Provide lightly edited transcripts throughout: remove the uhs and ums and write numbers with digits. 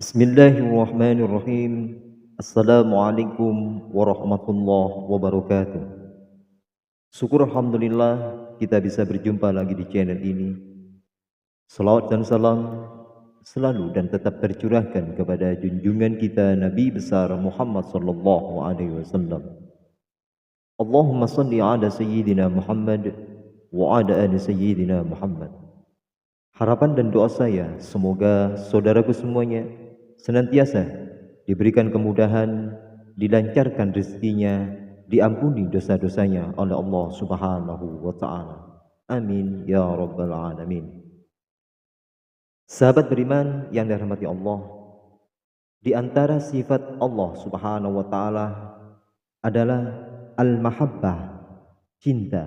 Bismillahirrahmanirrahim. Assalamualaikum warahmatullahi wabarakatuh. Syukur Alhamdulillah kita bisa berjumpa lagi di channel ini. Salawat dan salam selalu dan tetap tercurahkan kepada junjungan kita Nabi besar Muhammad sallallahu alaihi wasallam. Allahumma salli ala sayyidina Muhammad wa ala ali sayyidina Muhammad. Harapan dan doa saya semoga saudaraku semuanya senantiasa diberikan kemudahan, dilancarkan rezekinya, diampuni dosa-dosanya oleh Allah Subhanahu wa taala. Amin ya rabbal alamin. Sahabat beriman yang dirahmati Allah, di antara sifat Allah Subhanahu wa taala adalah al-mahabbah, cinta,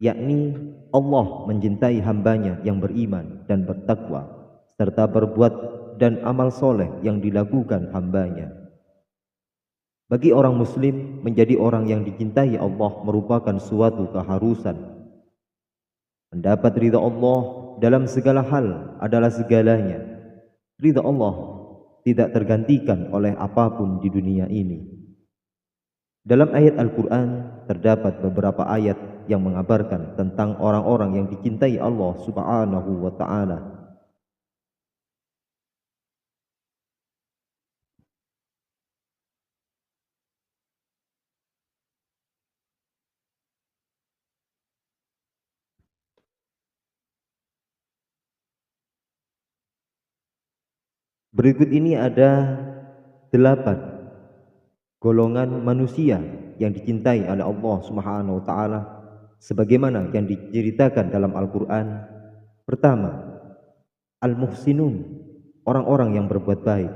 yakni Allah mencintai hambanya yang beriman dan bertakwa serta berbuat dan amal soleh yang dilakukan hambanya. Bagi orang muslim, menjadi orang yang dicintai Allah merupakan suatu keharusan. Mendapat ridha Allah dalam segala hal adalah segalanya. Ridha Allah tidak tergantikan oleh apapun di dunia ini. Dalam ayat Al-Quran terdapat beberapa ayat yang mengabarkan tentang orang-orang yang dicintai Allah Subhanahu wa taala. Berikut ini ada 8 golongan manusia yang dicintai oleh Allah Subhanahu wa taala sebagaimana yang diceritakan dalam Al-Qur'an. Pertama, al-muhsinun, orang-orang yang berbuat baik.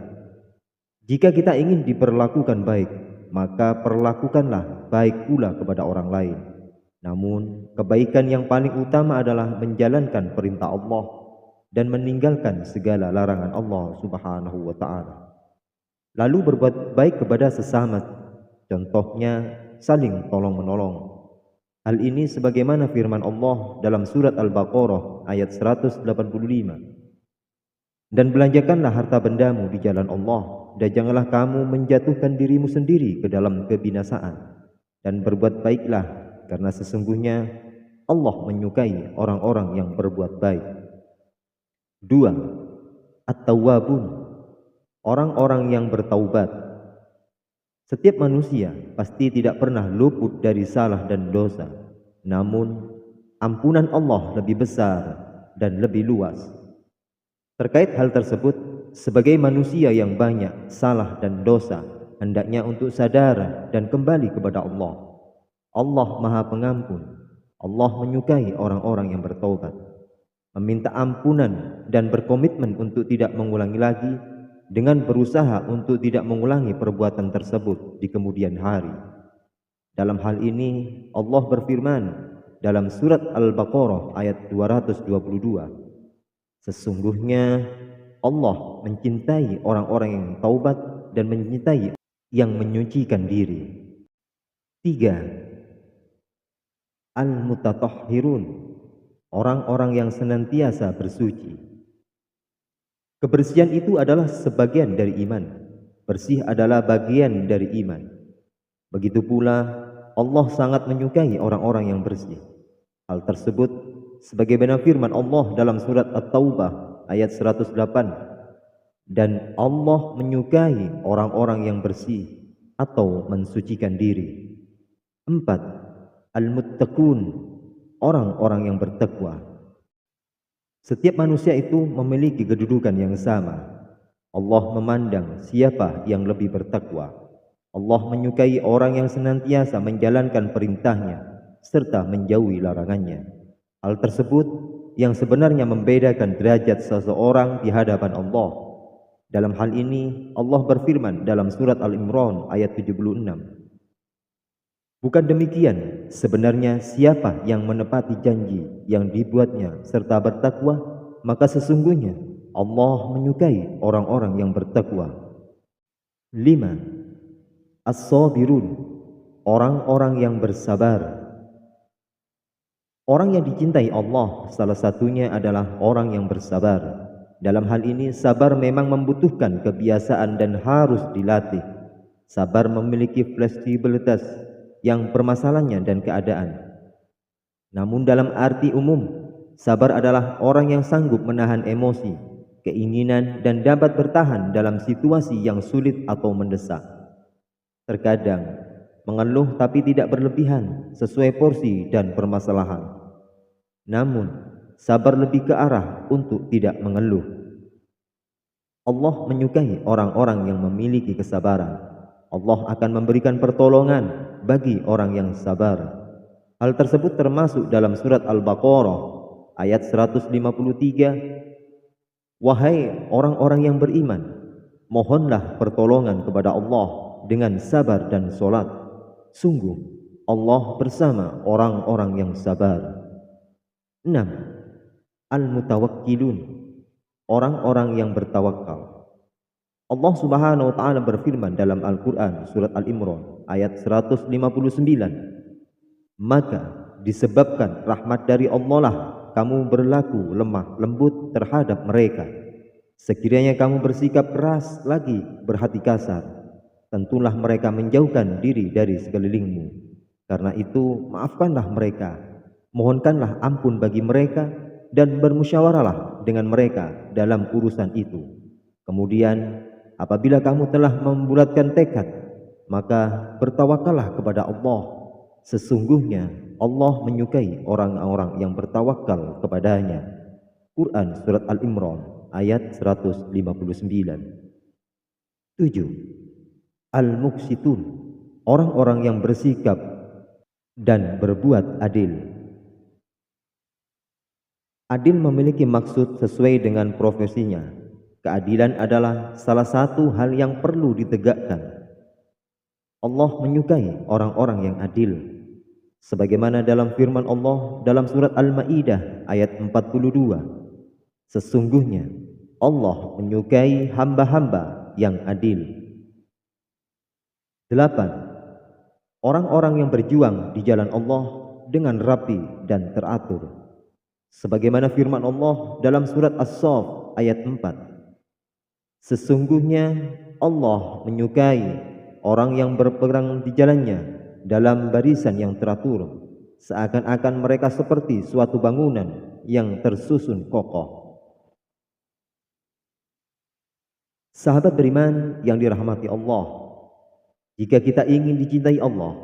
Jika kita ingin diperlakukan baik, maka perlakukanlah baik pula kepada orang lain. Namun, kebaikan yang paling utama adalah menjalankan perintah Allah dan meninggalkan segala larangan Allah Subhanahu wa taala. Lalu berbuat baik kepada sesama, contohnya saling tolong-menolong. Hal ini sebagaimana firman Allah dalam surat Al-Baqarah ayat 185. Dan belanjakanlah harta bendamu di jalan Allah, dan janganlah kamu menjatuhkan dirimu sendiri ke dalam kebinasaan. Dan berbuat baiklah, karena sesungguhnya Allah menyukai orang-orang yang berbuat baik. 2. At-tawwabun, orang-orang yang bertaubat. Setiap manusia pasti tidak pernah luput dari salah dan dosa. Namun, ampunan Allah lebih besar dan lebih luas. Terkait hal tersebut, sebagai manusia yang banyak salah dan dosa, hendaknya untuk sadar dan kembali kepada Allah. Allah Maha Pengampun. Allah menyukai orang-orang yang bertaubat, meminta ampunan dan berkomitmen untuk tidak mengulangi lagi, dengan berusaha untuk tidak mengulangi perbuatan tersebut di kemudian hari. Dalam hal ini Allah berfirman dalam surat Al-Baqarah ayat 222, sesungguhnya Allah mencintai orang-orang yang taubat dan mencintai yang menyucikan diri. 3. Al-mutatahhirun, orang-orang yang senantiasa bersuci. Kebersihan itu adalah sebagian dari iman. Bersih adalah bagian dari iman. Begitu pula Allah sangat menyukai orang-orang yang bersih. Hal tersebut sebagaimana firman Allah dalam surat At-Taubah ayat 108. Dan Allah menyukai orang-orang yang bersih atau mensucikan diri. 4. Al-muttaqun, orang-orang yang bertakwa. Setiap manusia itu memiliki kedudukan yang sama. Allah memandang siapa yang lebih bertakwa. Allah menyukai orang yang senantiasa menjalankan perintahnya serta menjauhi larangannya. Hal tersebut yang sebenarnya membedakan derajat seseorang di hadapan Allah. Dalam hal ini Allah berfirman dalam surat Al-Imran ayat 76. Bukan demikian, sebenarnya siapa yang menepati janji yang dibuatnya serta bertakwa, maka sesungguhnya Allah menyukai orang-orang yang bertakwa. 5. As-sabirun, orang-orang yang bersabar. Orang yang dicintai Allah salah satunya adalah orang yang bersabar. Dalam hal ini, sabar memang membutuhkan kebiasaan dan harus dilatih. Sabar memiliki fleksibilitas yang permasalahannya dan keadaan. Namun dalam arti umum, sabar adalah orang yang sanggup menahan emosi, keinginan, dan dapat bertahan dalam situasi yang sulit atau mendesak. Terkadang, mengeluh tapi tidak berlebihan sesuai porsi dan permasalahan. Namun, sabar lebih ke arah untuk tidak mengeluh. Allah menyukai orang-orang yang memiliki kesabaran. Allah akan memberikan pertolongan bagi orang yang sabar. Hal tersebut termasuk dalam surat Al-Baqarah ayat 153. Wahai orang-orang yang beriman, mohonlah pertolongan kepada Allah dengan sabar dan solat. Sungguh, Allah bersama orang-orang yang sabar. 6. Al-Mutawakkilun, orang-orang yang bertawakal. Allah Subhanahu wa taala berfirman dalam Al-Qur'an surat Al-Imran ayat 159. Maka disebabkan rahmat dari Allah lah kamu berlaku lemah lembut terhadap mereka. Sekiranya kamu bersikap keras lagi berhati kasar, tentulah mereka menjauhkan diri dari sekelilingmu. Karena itu maafkanlah mereka, mohonkanlah ampun bagi mereka, dan bermusyawarahlah dengan mereka dalam urusan itu. Kemudian apabila kamu telah membulatkan tekad, maka bertawakallah kepada Allah. Sesungguhnya Allah menyukai orang-orang yang bertawakal kepadanya. Quran surat Al-Imran ayat 159. 7. Al-Muqsitun, orang-orang yang bersikap dan berbuat adil. Adil memiliki maksud sesuai dengan profesinya. Keadilan adalah salah satu hal yang perlu ditegakkan. Allah menyukai orang-orang yang adil. Sebagaimana dalam firman Allah dalam surat Al-Maidah ayat 42. Sesungguhnya Allah menyukai hamba-hamba yang adil. 8. Orang-orang yang berjuang di jalan Allah dengan rapi dan teratur. Sebagaimana firman Allah dalam surat As-Saff ayat 4. Sesungguhnya Allah menyukai orang yang berperang di jalannya dalam barisan yang teratur, seakan-akan mereka seperti suatu bangunan yang tersusun kokoh. Sahabat beriman yang dirahmati Allah, jika kita ingin dicintai Allah,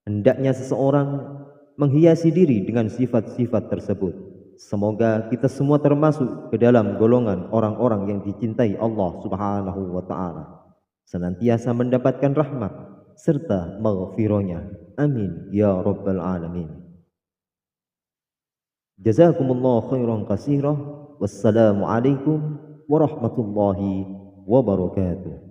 hendaknya seseorang menghiasi diri dengan sifat-sifat tersebut. Semoga kita semua termasuk ke dalam golongan orang-orang yang dicintai Allah Subhanahu wa taala, senantiasa mendapatkan rahmat serta maghfirahnya. Amin ya rabbal alamin. Jazakumullahu khairan katsira. Wassalamu alaikum warahmatullahi wabarakatuh.